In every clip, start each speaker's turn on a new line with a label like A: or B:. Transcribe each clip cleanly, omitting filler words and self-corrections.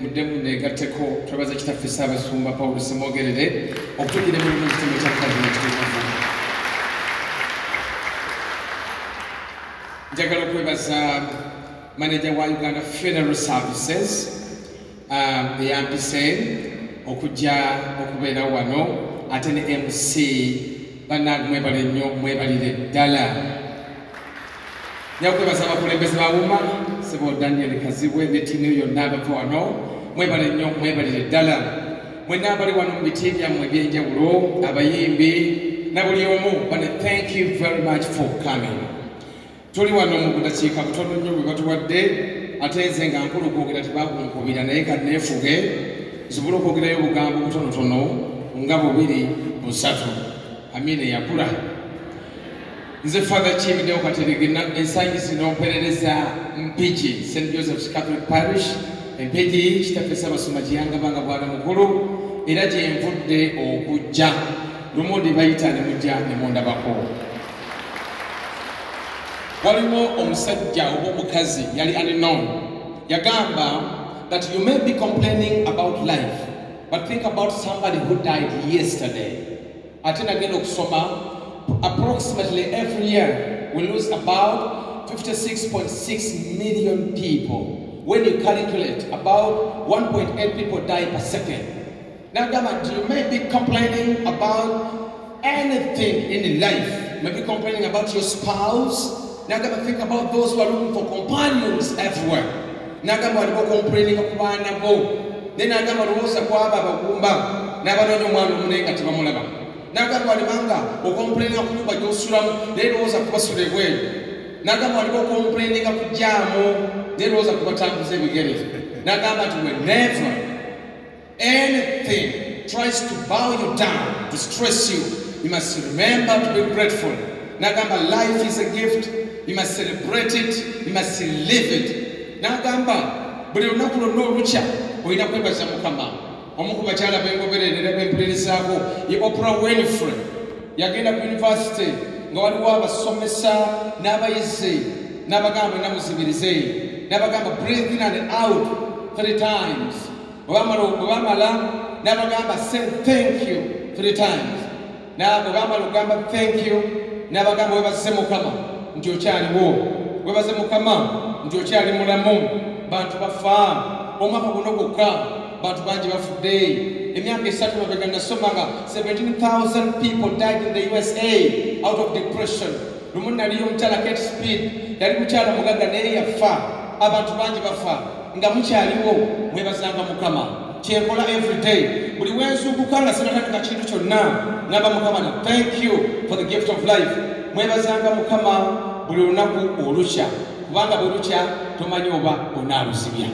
A: Demu negateko twebaza kitaffe Ssaabasumba Paul Ssemogerere okutugira mu kitimo kya kabineti ky'ekivu. Njagala okwebaza manager wa Uganda Federal Services yampise okujja okubeera wano ate ne MC bannange mwebale nnyo mwebalire ddala. Nyakwebaza abakulembeze ba Wuma Sebo Daniel Kazibwe ne ttiimu yonna abava wano mwebale nnyo mwebalire ddala. Mwenna abali wano mu biti byammwe eby'enjawulo abayimbi na buli omu bane thank you very much for coming. Tuli wano mu budakiika butono nnyo bwe batuwadde ate nze nga nkulu okwogera tebakunkubira naye kati neefuge nsobole okwogerayo obugambo butonotono nga bubiri busatu. Amina yakula. Nze Father Kiibi Deo Kateregena ensangi zino mperereza Mpigi St. Joseph's Catholic Parish Mpigi kitaffe Ssaabasumba Kiyangabanga bwana mukulu era gye nvudde okujja lumondi bayita ne mujja ne mundabako. Waliwo omusajja oba omukazi yali unknown yagamba that you may be complaining about life but think about somebody who died yesterday. Ate nagenda okusoma approximately every year we lose about 56.6 million people. When you calculate, about 1.8 people die per second. Now, Gama, you may be complaining about anything in life. Maybe complaining about your spouse. Now, Gama, think about those who are looking for companions everywhere. Now, Gama, you complaining about Nabo. Then, Gama, Rosa Kwaba, Bagumba, Nabano, Munega, Timamulaba. Nagamba libanga okomplaininga ku nyumba gy'osulamu nerowooza kubasula ebweru. Nagamba waliwo okomplaininga ku jaamu nerowooza kubatambuza ebigere. Nagamba nti whenever anything tries to bow you down, to stress you, you must remember to be grateful. Nagamba life is a gift, you must celebrate it, you must live it. Nagamba buli lunaku lwonna olukya olina kwebaza Mukama. Omu ku bakyala bengoberera bempulirizako ye Oprah Winfrey yagenda ku university nga waliwo abasomesa n'abayizi n'abagamba namuzibirize n'abagamba breathe in and out 3 times. Bwebamala n'abagamba say thank you 3 times. Bwebamala ogamba thank you n'abagamba webaze Mukama nti okyaliwo, webaze Mukama nti okyali mulamu. Bantu bafa omwaka guno gwokka bantu bangi bafudde. Emyaka 3 mabega nasomanga 17,000 people died in the USA out of depression. Lumu naliyo omukyala Kate Speed yali mukyala mugagga naye yafa. Abantu bangi bafa nga mukyaliwo mwebazanga Mukama. Kyenkola everyday buli wenzuukuka nga sinatandika kintu kyonna ngamba Mukama ni thank you for the gift of life. Mwebazanga Mukama buli lunaku olukya kubanga bwe lukya tomanyi oba onaaluzibya.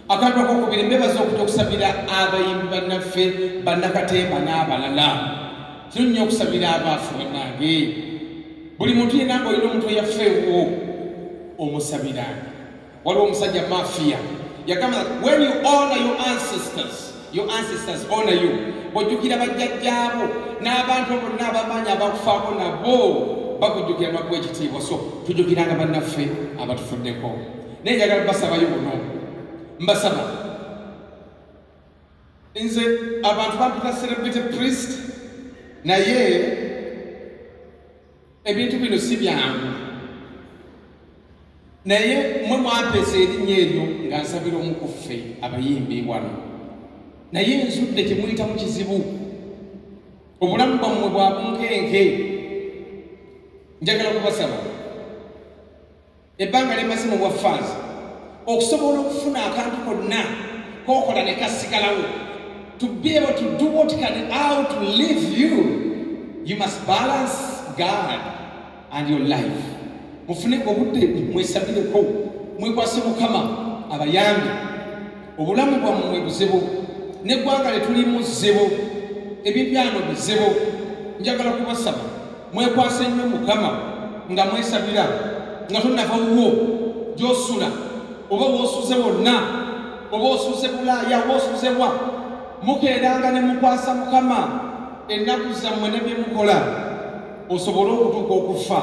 A: Akantu akokubiri mbebaza okujja okusabira abayimbi bannaffe bannakatemba n'abalala. Kino nnyo okusabira abaafu bannange. Buli muntu yenna ng'olina omuntu eyafeewo omusabira. Waliwo omusajja mafia yagamba when you honor your ancestors honor you. Bw'ojjukira bajjajjaabo n'abantu bonna abamanyi abakufaako nabo bakujjukira n'okuwa ekitiibwa. So tujjukiranga bannaffe abatufuddeko. Naye njagala basabayo buno. Mbasaba nze abantu bampita celebrity priest naye ebintu bino si byangu. Naye mwe mwampeesa erinnya eryo nga nsabira omukuffe abayimbi wano. Naye nzudde temuyita mu kizibu. Obulamu bwammwe bwa bunkenke. Njagala kubasaba ebbanga ly'emaze mu bwafaaza okusobola okufuna akantu konna k'okola ne kasigalawo. To be able to do what can outlive you, you must balance God and your life. Mufune obudde mwesabireko mwekwase Mukama abayambi. Obulamu bwammwe buzibu n'eggwanga lyetulimu zibu, ebibyano bizibu. Njagala kubasaba mwekwase nnyo Mukama nga mwesabira nga tonnavawuwo gy'osula oba wosuze wonna oba osuze Bulaaya oba osuze wa mukeeranga ne mukwasa Mukama ennaku zammwe ne bye mukola osobole okutuuka okufa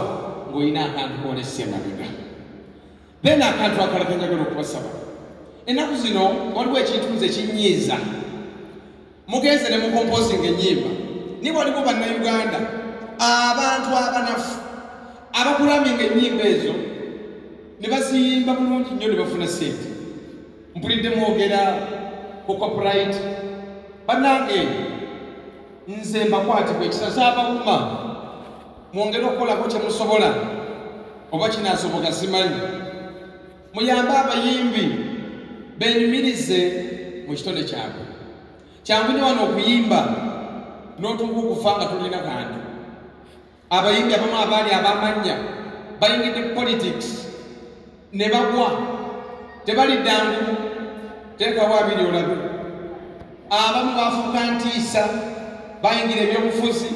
A: ng'olina akantu koolesa emabega. Then akantu akalala kenjagala okubasaba Ennaku zino waliwo ekintu nze kinyiiza. Mugenze ne mu composing ennyimba. Ni waliwo bannayuganda abantu abanafu abakulaminga ennyimba ezo ne baziyimba bulungi nnyo ne bafuna ssente. Mpulidde mwogera ku copyright. Bannange nze mbakwatibwa ekisa ky'abawuma mwongere okukolako kye musobola oba kinaasoboka simanyi. Muyambe abayimbi benyumirize mu kitone kyabwe. Kyangu ne wano okuyimba n'otuuka okufa nga tulina kantu. Abayimbi abamu abaali ab'amannya bayingidde politics ne bagwa tebalidde ngu teekawo abiri olabe. Abamu baafuuka ntiisa bayingira ebyobufuzi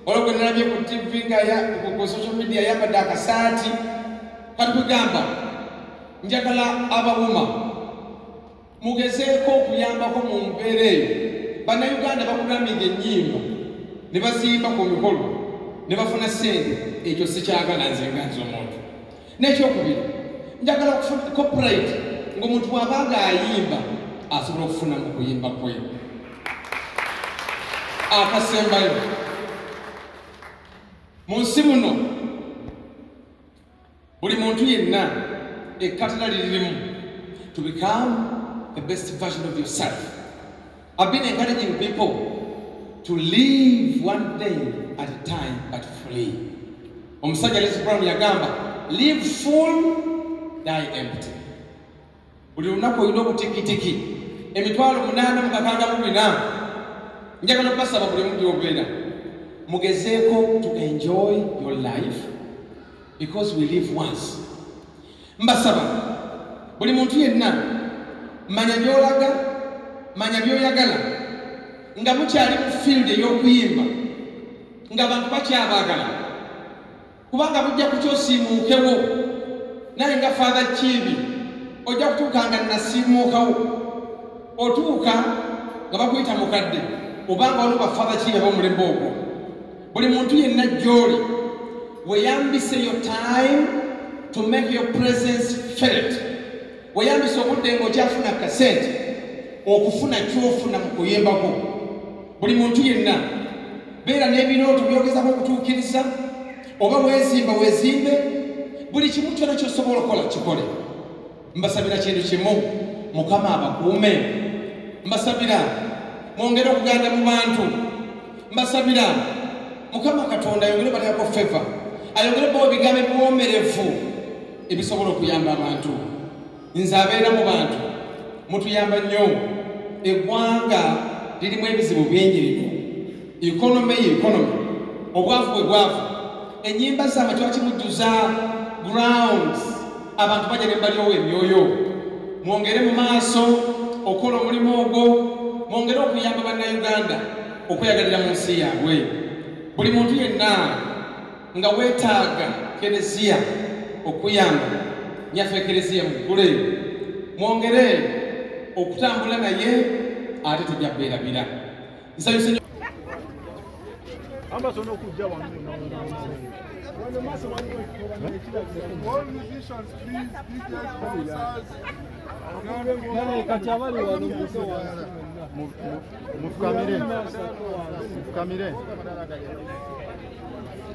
A: olwo nalabye ku TV ku social media yambadde akasaati. Kati kugamba njagala abawuma mugezeeko okuyambako mu mbeera eyo. Bannayuganda bakulaminga ennyimba ne baziyimba ku mikolo ne bafuna ssente. Ekyo sikyagala nze nga nze omuntu. N'ekyokubiri njagala okufuna copyright ng'omuntu bw'abanga ayimba asobola okufuna mu kuyimba kwe. Akasembayo mu nsi muno buli muntu yenna ekkatala liririmu to become the best version of yourself. I've been encouraging people to live one day at a time but free. Omusajja Les Brown yagamba live full die empty. Buli lunaku olina obutikitiki emitwalo 864. Njagala okubasaba buli muntu obeera mugezeeko to enjoy your life because we live once. Mbasaba buli muntu yenna manya byolaga manya byoyagala nga mukyali mu field ey'okuyimba nga abantu bakyabaagala kubanga bujja kukyosiimuukewo. Naye nga Father Kiibi ojja kutuuka nga nasiimuukawo otuuka nga bakuyita mukadde obanga waliwo Father Kiibi ab'omulembe ogwo. Buli muntu yenna gy'oli weyambise your time to make your presence felt. Weyambise obudde ng'okyafuna kasente okufuna ky'ofuna mu kuyembako. Buli muntu yenna beera n'ebirooto byogezako okutuukiriza oba weezimbe buli kimu kyonna ky'osobola okukola kikole. Mbasabira kintu kimu, Mukama abakuume. Mbasabira mwongere okuganda mu bantu. Mbasabira Mukama Katonda ayongere bateekako favor, ayongere bawa ebigambo ebiwoomerevu ebisobola okuyamba abantu. Nze abeera mu bantu mutuyamba nnyo. Eggwanga lirimu ebizibu bingi lino. Economy obwavu bwe bwavu. Ennyimba zammwe kiba kimujjuza grounds abantu bajja ne balyowa emyoyo. Mwongere mu maaso okukola omulimu ogwo. Mwongere okuyamba bannayuganda okweyagalira mu nsi yaabwe. Buli muntu yenna nga weetaaga kereziya okuyamba nyaffe kereziya muggule. Mwongere okutambula naye ate tujja kubeerabira. Nsanyuse nnyo.
B: All musicians, please, DJs,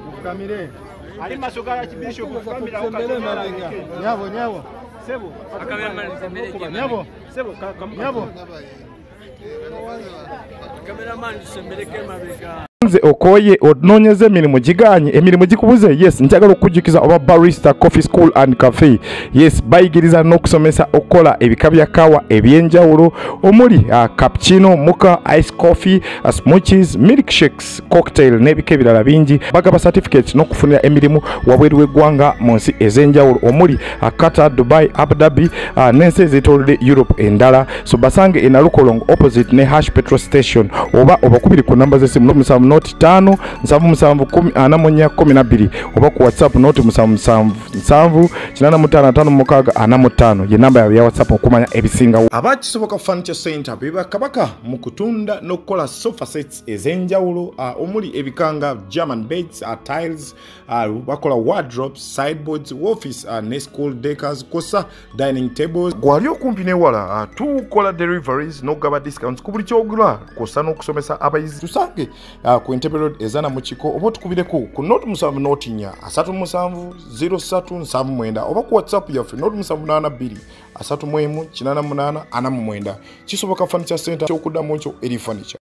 C: Mufkamire.
B: Ali masoka ya kibisho kufukamira
C: Nyabo.
B: Sebo.
C: Nyabo.
B: Sebo.
C: Nyabo.
B: Cameraman sembeleke mabega.
C: Nze okoye onoonyeza emirimu giganye emirimu gikubuze. Yes, njagala okujjukiza oba Barista Coffee School and Cafe. Yes, bayigiriza n'okusomesa okukola ebika bya kawa ebyenjawulo omuli cappuccino, mocha, ice coffee, smoothies, milkshakes, cocktail n'ebika ebirala bingi. Bagaba certificates n'okufunira emirimu wabweru w'eggwanga mu nsi ez'enjawulo omuli Qatar, Dubai, Abu Dhabi n'ensi ez'etoolodde Europe endala. So basange e Nalukolongo opposite ne Hash petrol station oba obakubiri ku namba z'essimu 07 note 5 7 10 12 oba ku WhatsApp note 7 85 ye namba ya WhatsApp okumanya ebisinga. Abakisoboka Furniture Center beba kabaka mu kutunda n'okukola sofa sets ez'enjawulo omuli ebikanga German beds, tiles, bakola wardrobes, sideboards, office ne school decors, kosa dining tables. Gwali okumpi newala tukola deliveries n'ogaba discounts ku buli kyogula kosa n'okusomesa abayizi. Tusange ku Entebbe Road ezana mu kiko oba tukubireko ku note 7 note 4 37 0379 oba ku WhatsApp yaffe note 782 31 88 49. Kisoboka Furniture Center kyokuddamu kyo eri furniture.